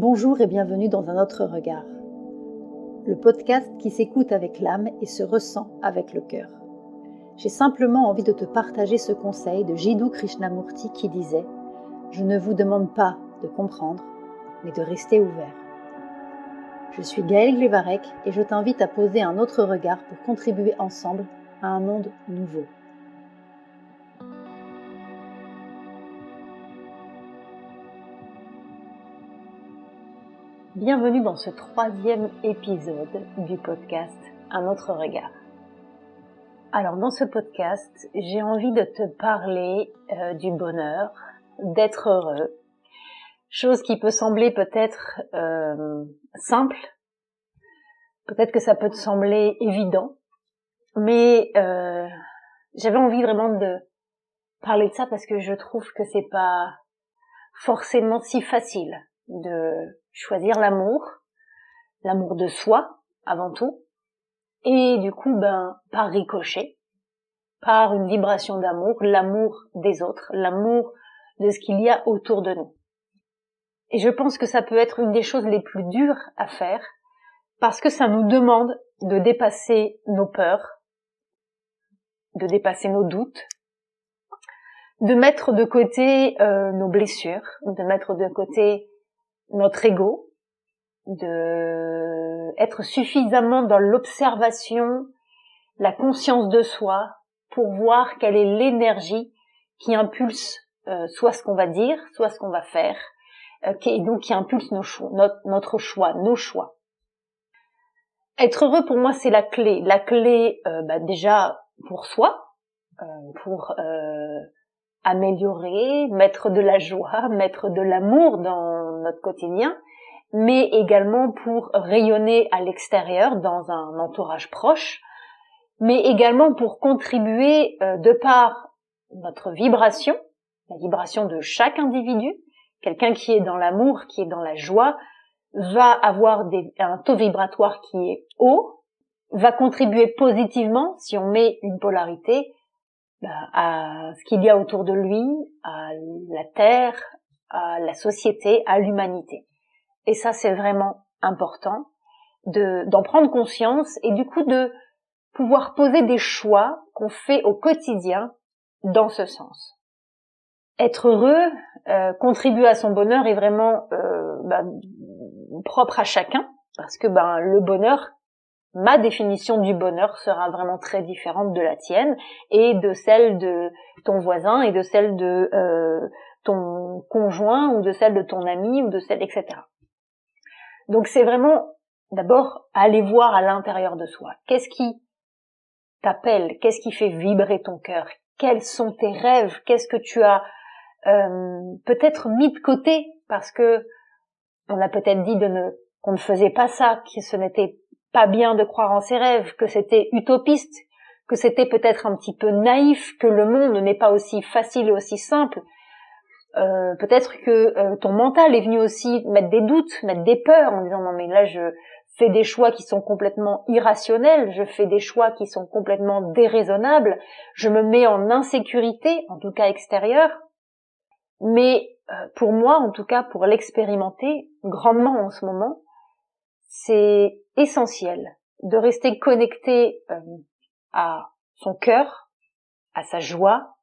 Bonjour et bienvenue dans un autre regard, le podcast qui s'écoute avec l'âme et se ressent avec le cœur. J'ai simplement envie de te partager ce conseil de Jiddu Krishnamurti qui disait « Je ne vous demande pas de comprendre, mais de rester ouvert ». Je suis Gaëlle Glevarec et je t'invite à poser un autre regard pour contribuer ensemble à un monde nouveau. Bienvenue dans ce 3e épisode du podcast Un autre regard. Alors dans ce podcast, j'ai envie de te parler du bonheur, d'être heureux, chose qui peut sembler peut-être simple, peut-être que ça peut te sembler évident, mais j'avais envie vraiment de parler de ça parce que je trouve que c'est pas forcément si facile de choisir l'amour de soi avant tout, et du coup par ricochet, par une vibration d'amour, l'amour des autres, l'amour de ce qu'il y a autour de nous. Et je pense que ça peut être une des choses les plus dures à faire, parce que ça nous demande de dépasser nos peurs, de dépasser nos doutes, de mettre de côté nos blessures, de mettre de côté notre ego, de être suffisamment dans l'observation, la conscience de soi, pour voir quelle est l'énergie qui impulse soit ce qu'on va dire, soit ce qu'on va faire, et donc qui impulse nos choix, nos choix. Être heureux pour moi c'est la clé déjà pour soi, pour améliorer, mettre de la joie, mettre de l'amour dans notre quotidien, mais également pour rayonner à l'extérieur dans un entourage proche, mais également pour contribuer de par notre vibration, la vibration de chaque individu. Quelqu'un qui est dans l'amour, qui est dans la joie, va avoir un taux vibratoire qui est haut, va contribuer positivement, si on met une polarité, à ce qu'il y a autour de lui, à la Terre, à la société, à l'humanité. Et ça, c'est vraiment important d'en prendre conscience et du coup de pouvoir poser des choix qu'on fait au quotidien dans ce sens. Être heureux, contribuer à son bonheur est vraiment propre à chacun, parce que le bonheur, ma définition du bonheur sera vraiment très différente de la tienne et de celle de ton voisin et de celle de ton conjoint ou de celle de ton ami ou de celle, etc. Donc c'est vraiment d'abord aller voir à l'intérieur de soi. Qu'est-ce qui t'appelle? Qu'est-ce qui fait vibrer ton cœur? Quels sont tes rêves? Qu'est-ce que tu as peut-être mis de côté parce que on a peut-être dit qu'on ne faisait pas ça, que ce n'était pas bien de croire en ses rêves, que c'était utopiste, que c'était peut-être un petit peu naïf, que le monde n'est pas aussi facile et aussi simple. Peut-être que ton mental est venu aussi mettre des doutes, mettre des peurs en disant non mais là je fais des choix qui sont complètement irrationnels, je fais des choix qui sont complètement déraisonnables, je me mets en insécurité, en tout cas extérieure. Mais pour moi, en tout cas pour l'expérimenter grandement en ce moment, c'est essentiel de rester connecté à son cœur, à sa joie,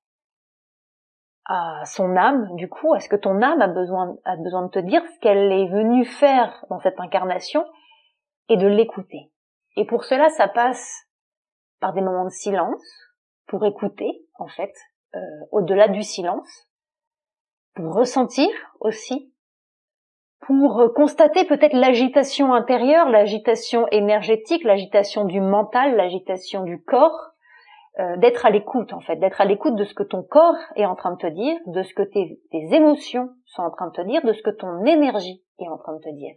à son âme, du coup, à ce que ton âme a besoin de te dire, ce qu'elle est venue faire dans cette incarnation, et de l'écouter. Et pour cela, ça passe par des moments de silence, pour écouter, en fait, au-delà du silence, pour ressentir aussi, pour constater peut-être l'agitation intérieure, l'agitation énergétique, l'agitation du mental, l'agitation du corps, d'être à l'écoute en fait, d'être à l'écoute de ce que ton corps est en train de te dire, de ce que tes émotions sont en train de te dire, de ce que ton énergie est en train de te dire.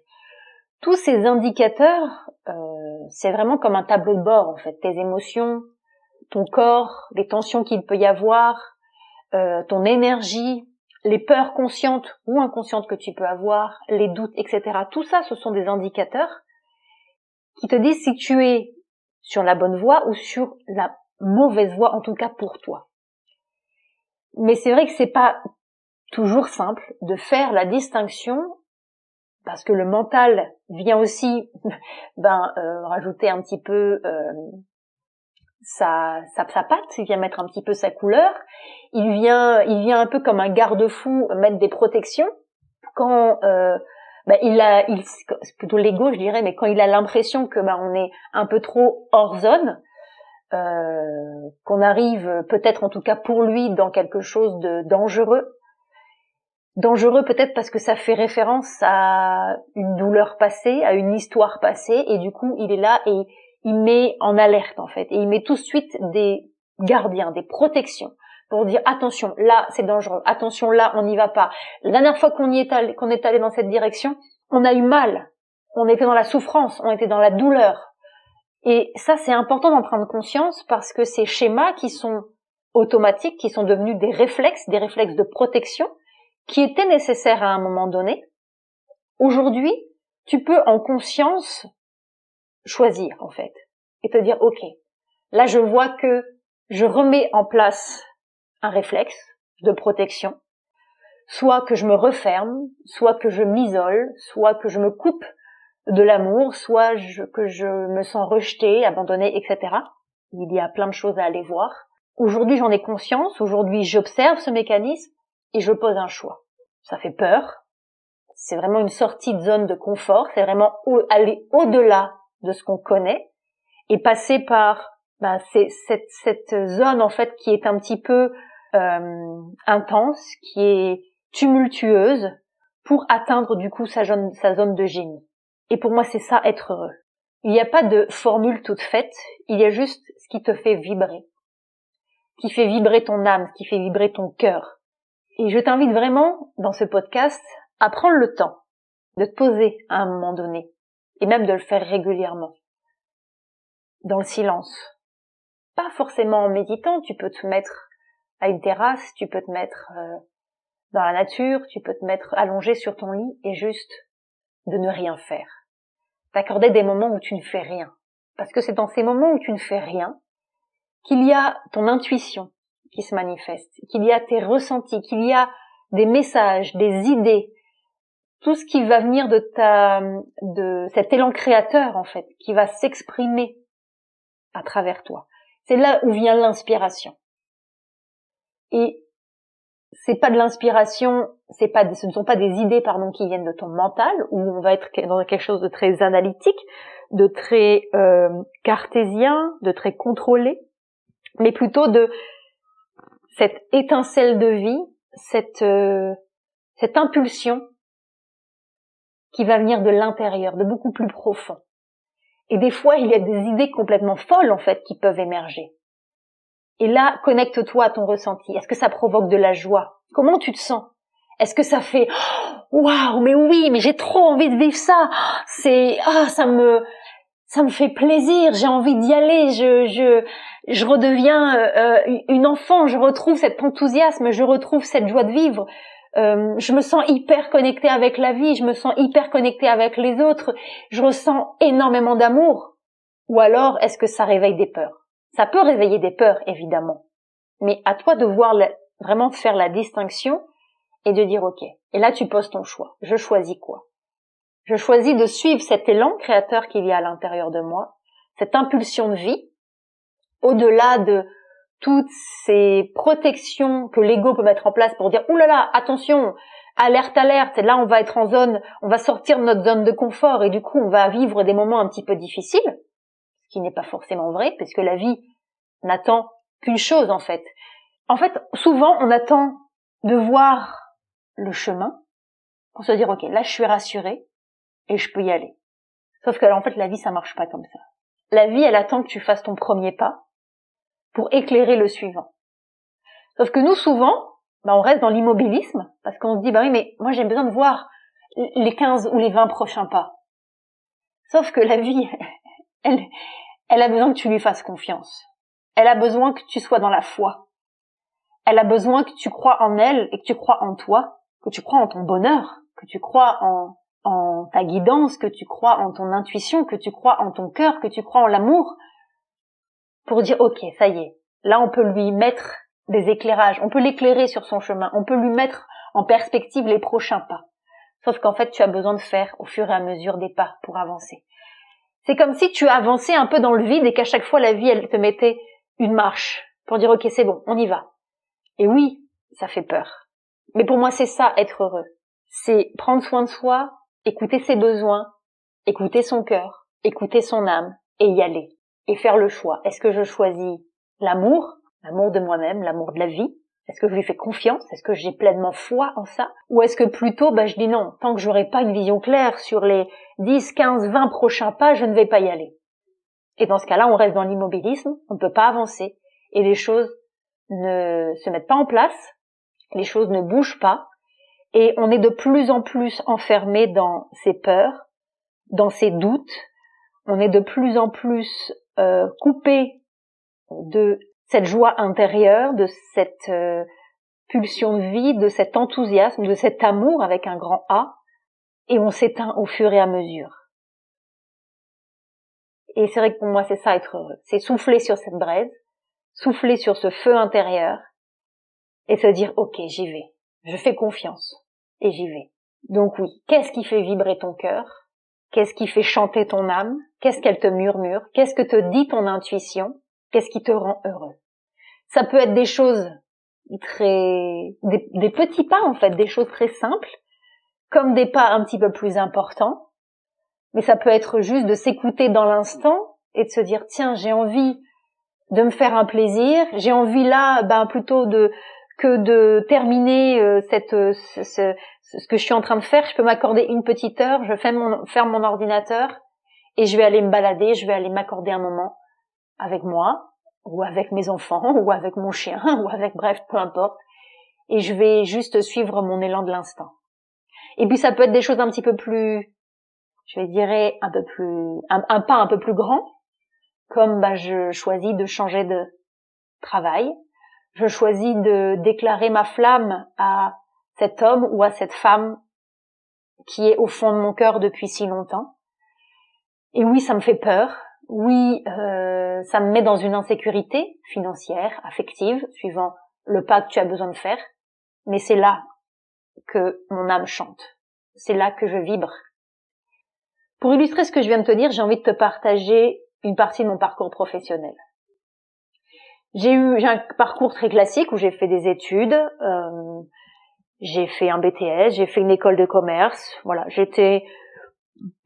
Tous ces indicateurs, c'est vraiment comme un tableau de bord en fait, tes émotions, ton corps, les tensions qu'il peut y avoir, ton énergie, les peurs conscientes ou inconscientes que tu peux avoir, les doutes, etc. Tout ça, ce sont des indicateurs qui te disent si tu es sur la bonne voie ou sur la mauvaise voie, en tout cas pour toi. Mais c'est vrai que c'est pas toujours simple de faire la distinction parce que le mental vient aussi rajouter un petit peu sa patte, il vient mettre un petit peu sa couleur, il vient un peu comme un garde-fou mettre des protections quand c'est plutôt l'ego, je dirais, mais quand il a l'impression que on est un peu trop hors zone, qu'on arrive peut-être en tout cas pour lui dans quelque chose de dangereux peut-être parce que ça fait référence à une douleur passée, à une histoire passée, et du coup il est là et il met en alerte en fait, et il met tout de suite des gardiens, des protections pour dire attention, là c'est dangereux, attention, là on n'y va pas. La dernière fois qu'on est allé dans cette direction, on a eu mal, on était dans la souffrance, on était dans la douleur. Et ça c'est important d'en prendre conscience parce que ces schémas qui sont automatiques, qui sont devenus des réflexes de protection, qui étaient nécessaires à un moment donné, aujourd'hui, tu peux en conscience choisir en fait et te dire ok, là je vois que je remets en place un réflexe de protection, soit que je me referme, soit que je m'isole, soit que je me coupe de l'amour, soit que je me sens rejetée, abandonnée, etc. Il y a plein de choses à aller voir. Aujourd'hui j'en ai conscience, aujourd'hui j'observe ce mécanisme et je pose un choix. Ça fait peur, c'est vraiment une sortie de zone de confort, c'est vraiment aller au-delà de ce qu'on connaît et passer par cette zone en fait qui est un petit peu intense, qui est tumultueuse pour atteindre du coup sa zone de génie. Et pour moi c'est ça être heureux. Il n'y a pas de formule toute faite, il y a juste ce qui te fait vibrer, qui fait vibrer ton âme, qui fait vibrer ton cœur. Et je t'invite vraiment dans ce podcast à prendre le temps de te poser à un moment donné et même de le faire régulièrement dans le silence. Pas forcément en méditant, tu peux te mettre à une terrasse, tu peux te mettre dans la nature, tu peux te mettre allongé sur ton lit et juste de ne rien faire. T'accorder des moments où tu ne fais rien. Parce que c'est dans ces moments où tu ne fais rien qu'il y a ton intuition qui se manifeste, qu'il y a tes ressentis, qu'il y a des messages, des idées, tout ce qui va venir de cet élan créateur en fait, qui va s'exprimer à travers toi. C'est là où vient l'inspiration. Et c'est pas de l'inspiration, ce ne sont pas des idées qui viennent de ton mental, où on va être dans quelque chose de très analytique, de très cartésien, de très contrôlé, mais plutôt de cette étincelle de vie, cette impulsion qui va venir de l'intérieur, de beaucoup plus profond. Et des fois, il y a des idées complètement folles, en fait, qui peuvent émerger. Et là, connecte-toi à ton ressenti. Est-ce que ça provoque de la joie? Comment tu te sens? Est-ce que ça fait waouh, mais oui, mais j'ai trop envie de vivre ça. Ça me fait plaisir, j'ai envie d'y aller, je redeviens une enfant, je retrouve cet enthousiasme, je retrouve cette joie de vivre. Je me sens hyper connectée avec la vie, je me sens hyper connectée avec les autres, je ressens énormément d'amour. Ou alors, est-ce que ça réveille des peurs? Ça peut réveiller des peurs, évidemment. Mais à toi de vraiment faire la distinction et de dire ok. Et là, tu poses ton choix. Je choisis quoi? Je choisis de suivre cet élan créateur qu'il y a à l'intérieur de moi, cette impulsion de vie, au-delà de toutes ces protections que l'ego peut mettre en place pour dire « Ouh là là, attention, alerte, alerte !» Et là, on va être on va sortir de notre zone de confort et du coup, on va vivre des moments un petit peu difficiles, ce qui n'est pas forcément vrai, parce que la vie n'attend qu'une chose, en fait. En fait, souvent, on attend de voir le chemin pour se dire « Ok, là, je suis rassurée et je peux y aller. » Sauf que, en fait, la vie, ça marche pas comme ça. La vie, elle attend que tu fasses ton premier pas pour éclairer le suivant. Sauf que nous, souvent, on reste dans l'immobilisme, parce qu'on se dit, oui, mais moi, j'ai besoin de voir les 15 ou les 20 prochains pas. Sauf que la vie, elle a besoin que tu lui fasses confiance. Elle a besoin que tu sois dans la foi. Elle a besoin que tu crois en elle et que tu crois en toi, que tu crois en ton bonheur, que tu crois en ta guidance, que tu crois en ton intuition, que tu crois en ton cœur, que tu crois en l'amour, pour dire ok, ça y est, là on peut lui mettre des éclairages, on peut l'éclairer sur son chemin, on peut lui mettre en perspective les prochains pas. Sauf qu'en fait, tu as besoin de faire au fur et à mesure des pas pour avancer. C'est comme si tu avançais un peu dans le vide et qu'à chaque fois la vie, elle te mettait une marche pour dire ok, c'est bon, on y va. Et oui, ça fait peur. Mais pour moi, c'est ça, être heureux. C'est prendre soin de soi, écouter ses besoins, écouter son cœur, écouter son âme et y aller. Et faire le choix. Est-ce que je choisis l'amour de moi-même, l'amour de la vie? Est-ce que je lui fais confiance? Est-ce que j'ai pleinement foi en ça? Ou est-ce que plutôt, je dis non, tant que j'aurai pas une vision claire sur les 10, 15, 20 prochains pas, je ne vais pas y aller. Et dans ce cas-là, on reste dans l'immobilisme, on ne peut pas avancer, et les choses ne se mettent pas en place, les choses ne bougent pas, et on est de plus en plus enfermé dans ses peurs, dans ses doutes, on est de plus en plus coupé de cette joie intérieure, de cette pulsion de vie, de cet enthousiasme, de cet amour avec un grand A, et on s'éteint au fur et à mesure. Et c'est vrai que pour moi, c'est ça être heureux. C'est souffler sur cette braise, souffler sur ce feu intérieur, et se dire, ok, j'y vais. Je fais confiance, et j'y vais. Donc oui, qu'est-ce qui fait vibrer ton cœur? Qu'est-ce qui fait chanter ton âme? Qu'est-ce qu'elle te murmure? Qu'est-ce que te dit ton intuition? Qu'est-ce qui te rend heureux? Ça peut être des choses des petits pas en fait, des choses très simples, comme des pas un petit peu plus importants, mais ça peut être juste de s'écouter dans l'instant et de se dire tiens, j'ai envie de me faire un plaisir, j'ai envie là plutôt que de terminer ce que je suis en train de faire, je peux m'accorder une petite heure, je ferme mon ordinateur et je vais aller me balader, je vais aller m'accorder un moment avec moi ou avec mes enfants ou avec mon chien ou avec bref, peu importe, et je vais juste suivre mon élan de l'instant. Et puis ça peut être des choses un petit peu plus, je dirais un pas un peu plus grand, comme je choisis de changer de travail, je choisis de déclarer ma flamme à cet homme ou à cette femme qui est au fond de mon cœur depuis si longtemps. Et oui, ça me fait peur. Oui, ça me met dans une insécurité financière, affective, suivant le pas que tu as besoin de faire. Mais c'est là que mon âme chante. C'est là que je vibre. Pour illustrer ce que je viens de te dire, j'ai envie de te partager une partie de mon parcours professionnel. J'ai un parcours très classique où j'ai fait des études, j'ai fait un BTS, j'ai fait une école de commerce. Voilà, j'étais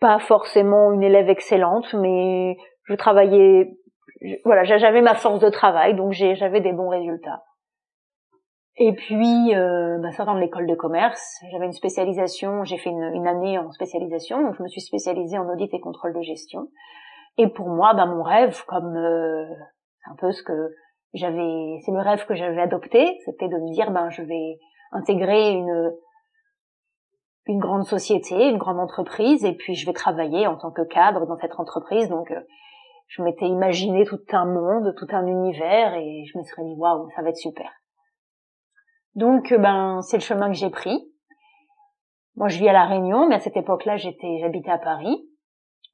pas forcément une élève excellente, mais je travaillais, j'avais ma force de travail, donc j'avais des bons résultats. Et puis, sortant de l'école de commerce, j'avais une spécialisation, j'ai fait une année en spécialisation, donc je me suis spécialisée en audit et contrôle de gestion. Et pour moi, mon rêve, comme c'est un peu c'est le rêve que j'avais adopté, c'était de me dire, je vais intégrer une grande société, une grande entreprise, et puis je vais travailler en tant que cadre dans cette entreprise. Donc, je m'étais imaginé tout un monde, tout un univers, et je me serais dit, waouh, ça va être super. Donc, c'est le chemin que j'ai pris. Moi, je vis à La Réunion, mais à cette époque-là, j'habitais à Paris.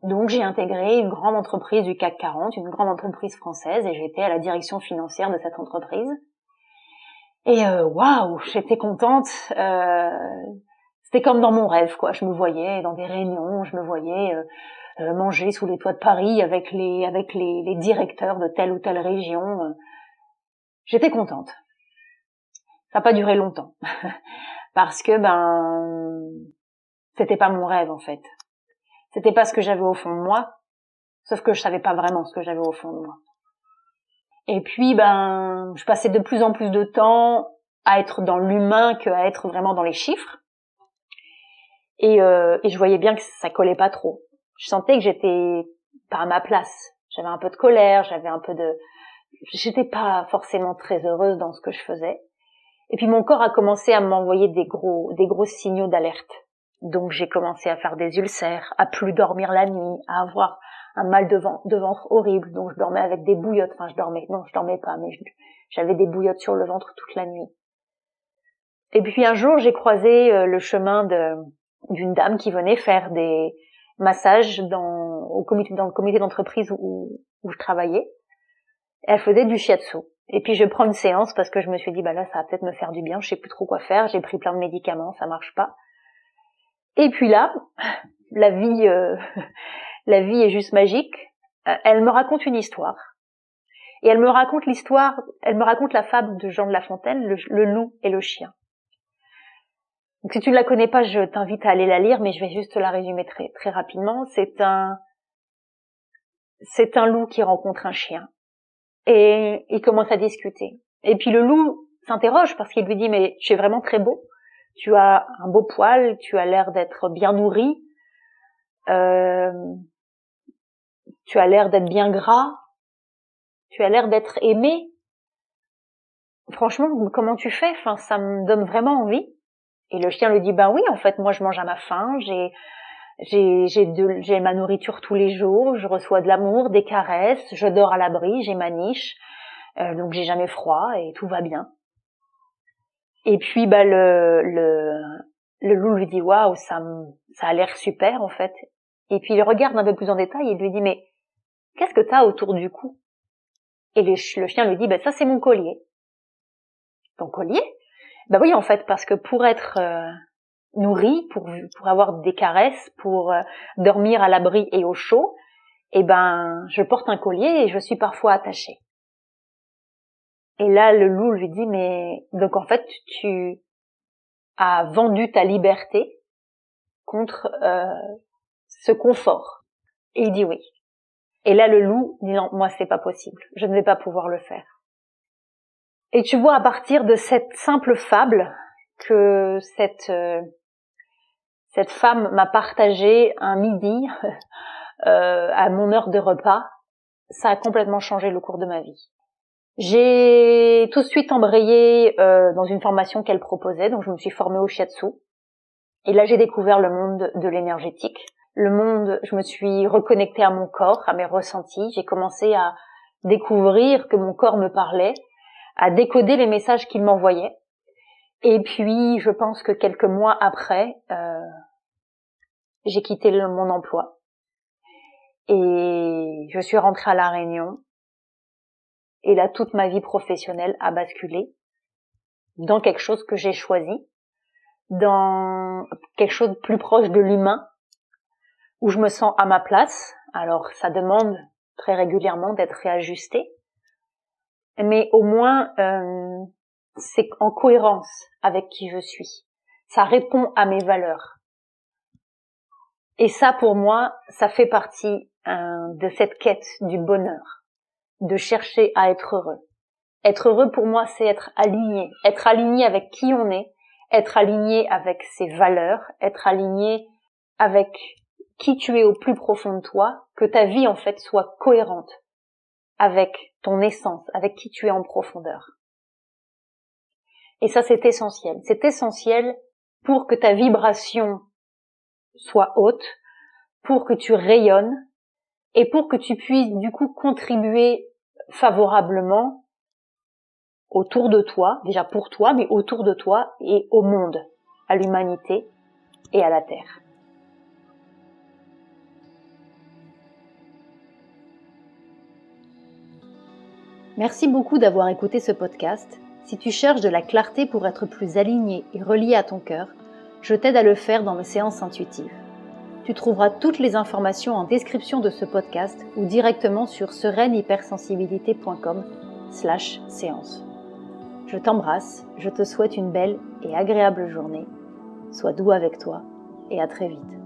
Donc, j'ai intégré une grande entreprise du CAC 40, une grande entreprise française, et j'étais à la direction financière de cette entreprise. Et waouh, j'étais contente. C'était comme dans mon rêve, quoi. Je me voyais dans des réunions, je me voyais manger sous les toits de Paris avec les directeurs de telle ou telle région. J'étais contente. Ça n'a pas duré longtemps parce que c'était pas mon rêve en fait. C'était pas ce que j'avais au fond de moi, sauf que je savais pas vraiment ce que j'avais au fond de moi. Et puis je passais de plus en plus de temps à être dans l'humain qu'à être vraiment dans les chiffres. Et je voyais bien que ça collait pas trop. Je sentais que j'étais pas à ma place. J'avais un peu de colère, j'étais pas forcément très heureuse dans ce que je faisais. Et puis mon corps a commencé à m'envoyer des gros signaux d'alerte. Donc j'ai commencé à faire des ulcères, à plus dormir la nuit, à avoir un mal de ventre horrible. Donc je dormais avec des bouillottes. Enfin je dormais pas, mais j'avais des bouillottes sur le ventre toute la nuit. Et puis un jour j'ai croisé le chemin d'une dame qui venait faire des massages dans le comité d'entreprise où je travaillais. Elle faisait du shiatsu. Et puis je prends une séance parce que je me suis dit là ça va peut-être me faire du bien, je sais plus trop quoi faire, j'ai pris plein de médicaments, ça marche pas. Et puis là, la vie est juste magique. Elle me raconte une histoire. Et elle me raconte la fable de Jean de La Fontaine, le loup et le chien. Donc si tu ne la connais pas, je t'invite à aller la lire, mais je vais juste la résumer très, très rapidement. C'est un loup qui rencontre un chien. Et il commence à discuter. Et puis le loup s'interroge parce qu'il lui dit, mais tu es vraiment très beau. Tu as un beau poil, tu as l'air d'être bien nourri, tu as l'air d'être bien gras, tu as l'air d'être aimé. Franchement, comment tu fais? Enfin, ça me donne vraiment envie. Et le chien lui dit, ben oui, en fait, moi je mange à ma faim, j'ai ma nourriture tous les jours, je reçois de l'amour, des caresses, je dors à l'abri, j'ai ma niche, donc j'ai jamais froid et tout va bien. Et puis le loup lui dit, waouh, ça a l'air super en fait. Et puis il regarde un peu plus en détail et il lui dit, mais qu'est-ce que t'as autour du cou? Et le chien lui dit, ben ça c'est mon collier. Ton collier? Ben oui, en fait, parce que pour être nourri, pour avoir des caresses, pour dormir à l'abri et au chaud, eh ben je porte un collier et je suis parfois attachée. Et là le loup lui dit, mais donc en fait tu as vendu ta liberté contre ce confort. Et il dit oui. Et là le loup dit non, moi c'est pas possible, je ne vais pas pouvoir le faire. Et tu vois, à partir de cette simple fable que cette femme m'a partagée un midi à mon heure de repas, ça a complètement changé le cours de ma vie. J'ai tout de suite embrayé dans une formation qu'elle proposait, donc je me suis formée au shiatsu. Et là j'ai découvert le monde de l'énergétique. Je me suis reconnectée à mon corps, à mes ressentis. J'ai commencé à découvrir que mon corps me parlait, à décoder les messages qu'il m'envoyait. Et puis, je pense que quelques mois après, j'ai quitté mon emploi. Et je suis rentrée à La Réunion. Et là, toute ma vie professionnelle a basculé dans quelque chose que j'ai choisi, dans quelque chose de plus proche de l'humain, où je me sens à ma place. Alors, ça demande très régulièrement d'être réajusté. Mais au moins, c'est en cohérence avec qui je suis. Ça répond à mes valeurs. Et ça, pour moi, ça fait partie de cette quête du bonheur, de chercher à être heureux. Être heureux, pour moi, c'est être aligné avec qui on est, être aligné avec ses valeurs, être aligné avec qui tu es au plus profond de toi, que ta vie, en fait, soit cohérente avec ton essence, avec qui tu es en profondeur. Et ça, c'est essentiel. C'est essentiel pour que ta vibration soit haute, pour que tu rayonnes et pour que tu puisses, du coup, contribuer favorablement autour de toi, déjà pour toi, mais autour de toi et au monde, à l'humanité et à la Terre. Merci beaucoup d'avoir écouté ce podcast. Si tu cherches de la clarté pour être plus aligné et relié à ton cœur, je t'aide à le faire dans mes séances intuitives. Tu trouveras toutes les informations en description de ce podcast ou directement sur sereinehyperssensibilité.com/séance. Je t'embrasse, je te souhaite une belle et agréable journée. Sois doux avec toi et à très vite.